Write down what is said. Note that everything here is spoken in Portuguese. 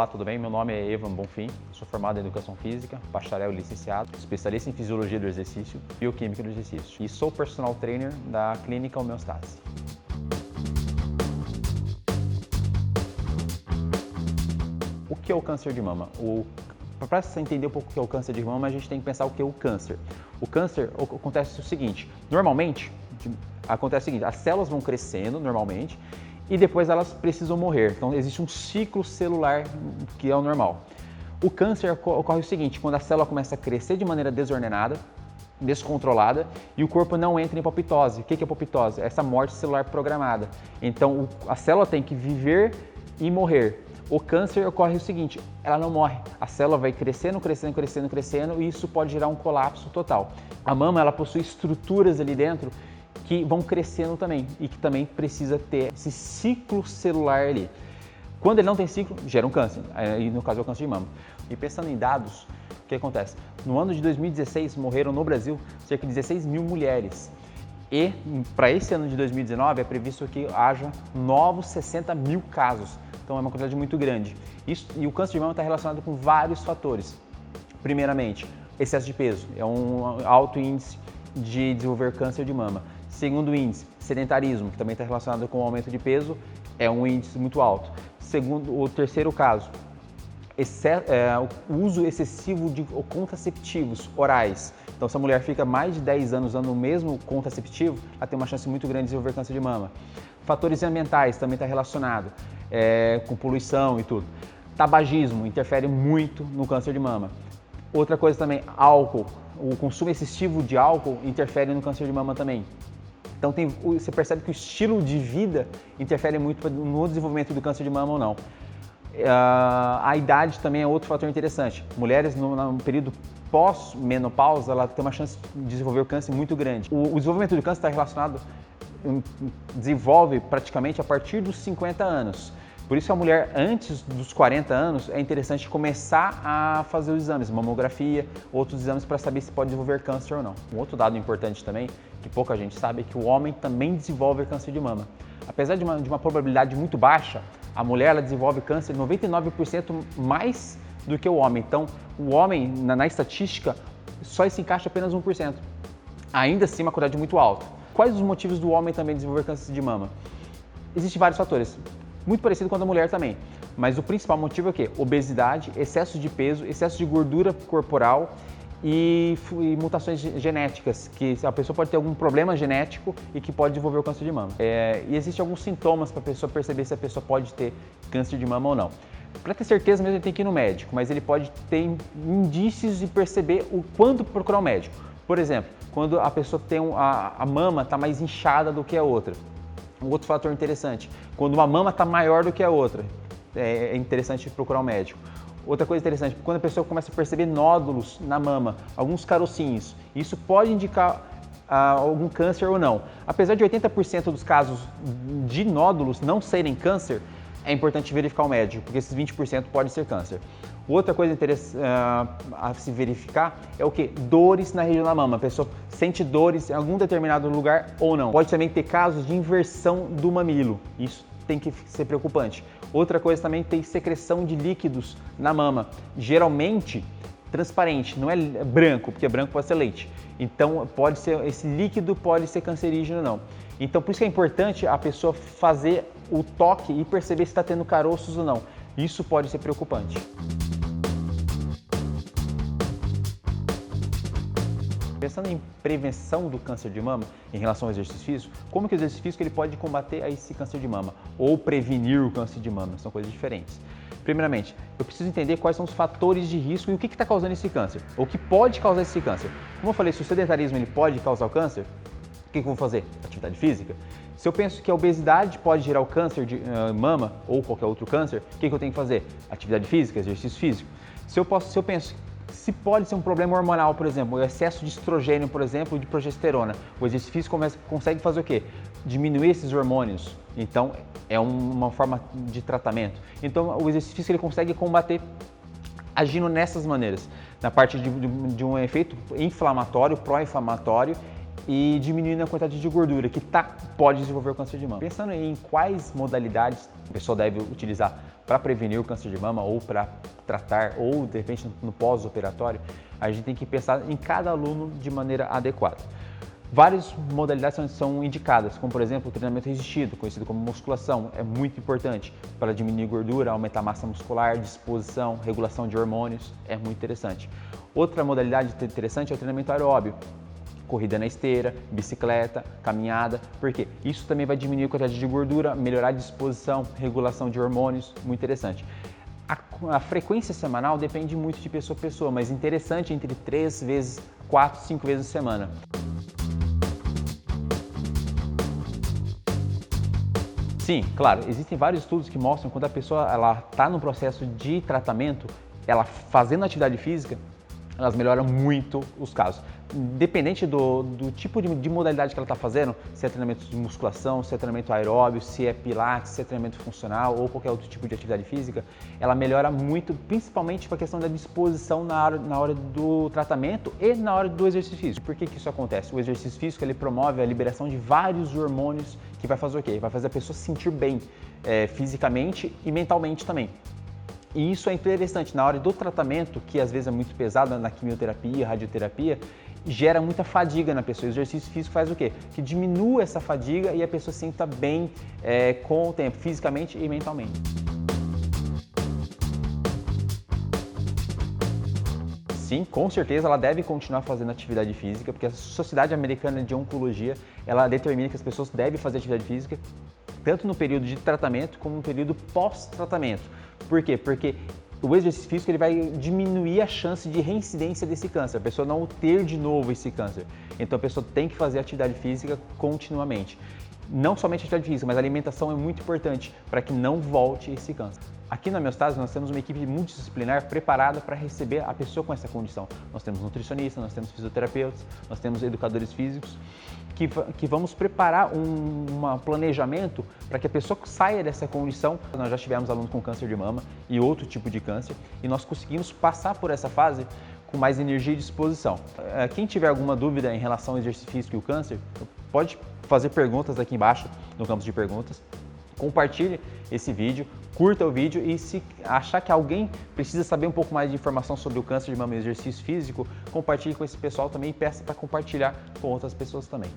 Olá, tudo bem? Meu nome é Evan Bonfim, sou formado em Educação Física, bacharel e licenciado, especialista em Fisiologia do Exercício e Bioquímica do Exercício e sou personal trainer da Clínica Homeostase. O que é o câncer de mama? Para você entender um pouco o que é o câncer de mama, a gente tem que pensar o que é o câncer. O câncer acontece o seguinte, normalmente, acontece o seguinte, as células vão crescendo normalmente e depois elas precisam morrer. Então existe um ciclo celular que é o normal. O câncer ocorre o seguinte, quando a célula começa a crescer de maneira desordenada, descontrolada e o corpo não entra em apoptose. O que é apoptose? Essa morte celular programada. Então a célula tem que viver e morrer. O câncer ocorre o seguinte, ela não morre, a célula vai crescendo e isso pode gerar um colapso total. A mama ela possui estruturas ali dentro que vão crescendo também e que também precisa ter esse ciclo celular ali. Quando ele não tem ciclo, gera um câncer, e no caso é o câncer de mama. E pensando em dados, o que acontece? No ano de 2016 morreram no Brasil cerca de 16 mil mulheres. E para esse ano de 2019 é previsto que haja novos 60 mil casos. Então é uma quantidade muito grande. E o câncer de mama está relacionado com vários fatores. Primeiramente, excesso de peso. É um alto índice de desenvolver câncer de mama. Segundo índice, sedentarismo, que também está relacionado com o aumento de peso, é um índice muito alto. O terceiro caso, o uso excessivo de contraceptivos orais. Então, se a mulher fica mais de 10 anos usando o mesmo contraceptivo, ela tem uma chance muito grande de desenvolver câncer de mama. Fatores ambientais também está relacionado com poluição e tudo. Tabagismo interfere muito no câncer de mama. Outra coisa também, álcool. O consumo excessivo de álcool interfere no câncer de mama também. Então você percebe que o estilo de vida interfere muito no desenvolvimento do câncer de mama ou não. A idade também é outro fator interessante. Mulheres no período pós-menopausa, ela tem uma chance de desenvolver o câncer muito grande. O desenvolvimento do câncer está relacionado, desenvolve praticamente a partir dos 50 anos. Por isso a mulher antes dos 40 anos é interessante começar a fazer os exames, mamografia, outros exames para saber se pode desenvolver câncer ou não. Um outro dado importante também, que pouca gente sabe, é que o homem também desenvolve câncer de mama. Apesar de uma probabilidade muito baixa, a mulher ela desenvolve câncer 99% mais do que o homem. Então o homem, na estatística, só se encaixa apenas 1%. Ainda assim uma quantidade muito alta. Quais os motivos do homem também desenvolver câncer de mama? Existem vários fatores. Muito parecido com a da mulher também, mas o principal motivo é o quê? Obesidade, excesso de peso, excesso de gordura corporal e mutações genéticas, que a pessoa pode ter algum problema genético e que pode desenvolver o câncer de mama. E existem alguns sintomas para a pessoa perceber se a pessoa pode ter câncer de mama ou não. Para ter certeza mesmo ele tem que ir no médico, mas ele pode ter indícios de perceber o quando procurar um médico. Por exemplo, quando a pessoa tem a mama está mais inchada do que a outra. Um outro fator interessante, quando uma mama está maior do que a outra, é interessante procurar um médico. Outra coisa interessante, quando a pessoa começa a perceber nódulos na mama, alguns carocinhos, isso pode indicar algum câncer ou não. Apesar de 80% dos casos de nódulos não serem câncer, é importante verificar o médico, porque esses 20% pode ser câncer. Outra coisa interessante a se verificar é o que? Dores na região da mama. A pessoa sente dores em algum determinado lugar ou não. Pode também ter casos de inversão do mamilo. Isso tem que ser preocupante. Outra coisa também tem secreção de líquidos na mama. Geralmente transparente, não é branco, porque branco pode ser leite. Então esse líquido pode ser cancerígeno ou não. Então por isso que é importante a pessoa fazer o toque e perceber se está tendo caroços ou não. Isso pode ser preocupante. Pensando em prevenção do câncer de mama em relação ao exercício físico, como que o exercício físico ele pode combater esse câncer de mama ou prevenir o câncer de mama? São coisas diferentes. Primeiramente, eu preciso entender quais são os fatores de risco e o que está causando esse câncer, ou o que pode causar esse câncer. Como eu falei, se o sedentarismo ele pode causar o câncer, o que eu vou fazer? Atividade física. Se eu penso que a obesidade pode gerar o câncer de mama ou qualquer outro câncer, o que eu tenho que fazer? Atividade física, exercício físico. Se eu penso se pode ser um problema hormonal, por exemplo, o excesso de estrogênio, por exemplo, de progesterona, o exercício físico consegue fazer o quê? Diminuir esses hormônios. Então, é uma forma de tratamento. Então, o exercício físico ele consegue combater agindo nessas maneiras, na parte de um efeito inflamatório, pró-inflamatório e diminuindo a quantidade de gordura que pode desenvolver o câncer de mama. Pensando em quais modalidades a pessoa deve utilizar para prevenir o câncer de mama ou para tratar ou de repente no pós-operatório, a gente tem que pensar em cada aluno de maneira adequada. Várias modalidades são indicadas, como por exemplo o treinamento resistido, conhecido como musculação, é muito importante para diminuir gordura, aumentar a massa muscular, disposição, regulação de hormônios, é muito interessante. Outra modalidade interessante é o treinamento aeróbio, corrida na esteira, bicicleta, caminhada, porque isso também vai diminuir a quantidade de gordura, melhorar a disposição, regulação de hormônios, muito interessante. A frequência semanal depende muito de pessoa a pessoa, mas interessante entre 3 vezes, 4, 5 vezes a semana. Sim, claro, existem vários estudos que mostram que quando a pessoa está no processo de tratamento, ela fazendo atividade física, elas melhoram muito os casos. Independente do tipo de modalidade que ela está fazendo, se é treinamento de musculação, se é treinamento aeróbio, se é pilates, se é treinamento funcional ou qualquer outro tipo de atividade física, ela melhora muito, principalmente com a questão da disposição na hora do tratamento e na hora do exercício físico. Por que isso acontece? O exercício físico ele promove a liberação de vários hormônios que vai fazer o quê? Vai fazer a pessoa se sentir bem fisicamente e mentalmente também. E isso é interessante, na hora do tratamento, que às vezes é muito pesado na quimioterapia, radioterapia, gera muita fadiga na pessoa. O exercício físico faz o quê? Que diminua essa fadiga e a pessoa se sinta bem com o tempo, fisicamente e mentalmente. Sim, com certeza ela deve continuar fazendo atividade física, porque a Sociedade Americana de Oncologia, ela determina que as pessoas devem fazer atividade física, tanto no período de tratamento como no período pós-tratamento. Por quê? Porque o exercício físico ele vai diminuir a chance de reincidência desse câncer, a pessoa não ter de novo esse câncer. Então a pessoa tem que fazer atividade física continuamente. Não somente atividade física, mas a alimentação é muito importante para que não volte esse câncer. Aqui na Homeostase nós temos uma equipe multidisciplinar preparada para receber a pessoa com essa condição. Nós temos nutricionistas, nós temos fisioterapeutas, nós temos educadores físicos, que vamos preparar um planejamento para que a pessoa saia dessa condição. Nós já tivemos alunos com câncer de mama e outro tipo de câncer e nós conseguimos passar por essa fase com mais energia e disposição. Quem tiver alguma dúvida em relação ao exercício físico e o câncer, pode fazer perguntas aqui embaixo no campo de perguntas. Compartilhe esse vídeo, curta o vídeo e se achar que alguém precisa saber um pouco mais de informação sobre o câncer de mama e exercício físico, compartilhe com esse pessoal também e peça para compartilhar com outras pessoas também.